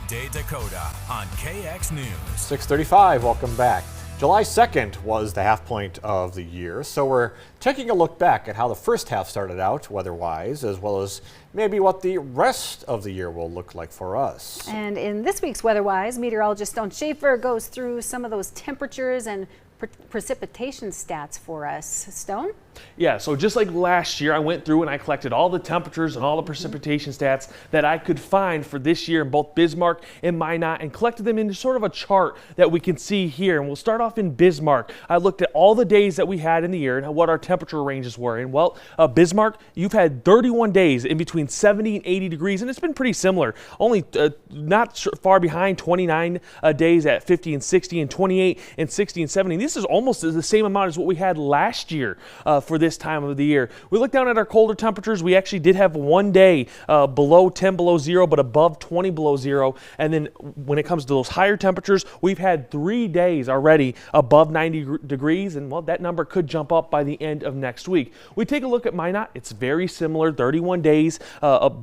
Good Day Dakota on KX News. 6:35, welcome back. July 2nd was the half point of the year, so we're taking a look back at how the first half started out weather-wise, as well as maybe what the rest of the year will look like for us. And in this week's Weather-Wise, meteorologist Stone Schaefer goes through some of those temperatures and precipitation stats for us. Stone? Yeah, so just like last year, I went through and I collected all the temperatures and all the precipitation stats that I could find for this year in both Bismarck and Minot, and collected them into sort of a chart that we can see here. And we'll start off in Bismarck. I looked at all the days that we had in the year and what our temperature ranges were. And well, Bismarck, you've had 31 days in between 70 and 80 degrees, and it's been pretty similar. Only not far behind 29 days at 50 and 60, and 28 and 60 and 70. This is almost the same amount as what we had last year for this time of the year. We look down at our colder temperatures. We actually did have one day below 10 below zero, but above 20 below zero. And then when it comes to those higher temperatures, we've had 3 days already above 90 degrees. And well, that number could jump up by the end of next week. We take a look at Minot. It's very similar, 31 days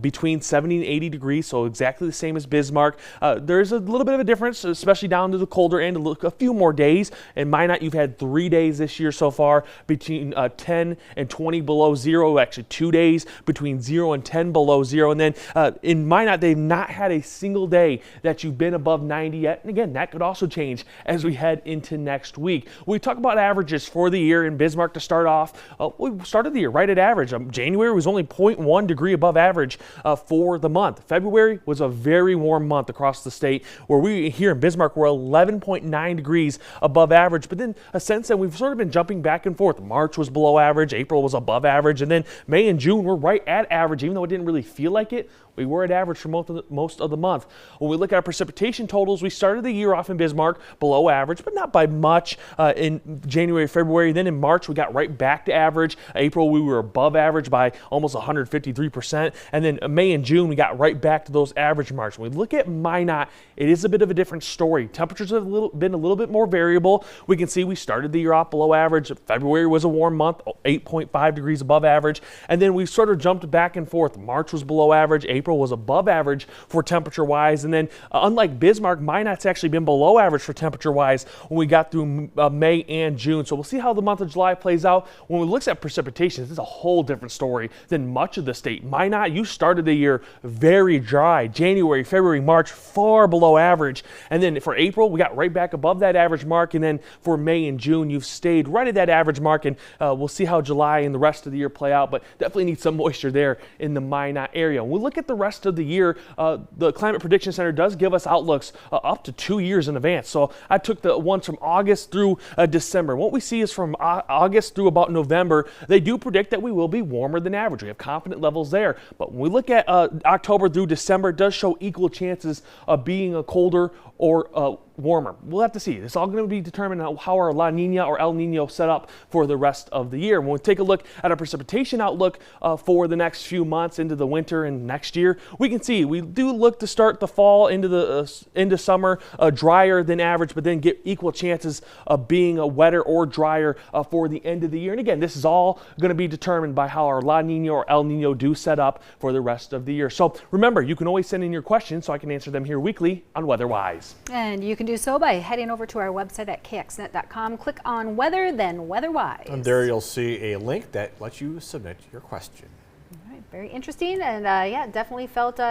between 70 and 80 degrees. So exactly the same as Bismarck. There's a little bit of a difference, especially down to the colder end, a few more days. In Minot, you've had 3 days this year so far between 10 and 20 below zero, actually 2 days between 0 and 10 below zero. And then in Minot, they've not had a single day that you've been above 90 yet. And again, that could also change as we head into next week. We talk about averages for the year in Bismarck to start off. We started the year right at average. January was only 0.1 degree above average for the month. February was a very warm month across the state, where we here in Bismarck were 11.9 degrees above average. But then since then, we've sort of been jumping back and forth. March was below average, April was above average, and then May and June were right at average. Even though it didn't really feel like it, we were at average for most of the month. When we look at our precipitation totals, we started the year off in Bismarck below average, but not by much in January, February. Then in March, we got right back to average. April, we were above average by almost 153%. And then May and June, we got right back to those average marks. When we look at Minot, it is a bit of a different story. Temperatures have been a little bit more variable. We can see we started the year off below average. February was a warm month, 8.5 degrees above average. And then we sort of jumped back and forth. March was below average. April was above average for temperature wise. And then unlike Bismarck, Minot's actually been below average for temperature wise when we got through May and June. So we'll see how the month of July plays out. When we look at precipitation, this is a whole different story than much of the state. Minot, you started the year very dry. January, February, March, far below average. And then for April, we got right back above that average mark. And then for May and June, you've stayed right at that average mark. And we'll see how July and the rest of the year play out, but definitely need some moisture there in the Minot area. When we look at the rest of the year, the Climate Prediction Center does give us outlooks up to 2 years in advance. So I took the ones from August through December. What we see is from August through about November, they do predict that we will be warmer than average. We have confident levels there. But when we look at October through December, it does show equal chances of being a colder or warmer. We'll have to see. It's all going to be determined on how our La Nina or El Nino set up for the rest of the year. When we take a look at our precipitation outlook for the next few months into the winter and next year, we can see we do look to start the fall into summer drier than average, but then get equal chances of being a wetter or drier for the end of the year. And again, this is all going to be determined by how our La Nina or El Nino do set up for the rest of the year. So remember, you can always send in your questions so I can answer them here weekly on WeatherWise. And you can do so by heading over to our website at kxnet.com. Click on Weather, then WeatherWise. And there you'll see a link that lets you submit your question. All right, very interesting, and yeah, definitely felt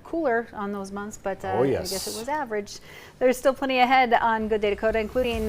cooler on those months, but oh, yes. I guess it was average. There's still plenty ahead on Good Day Dakota, including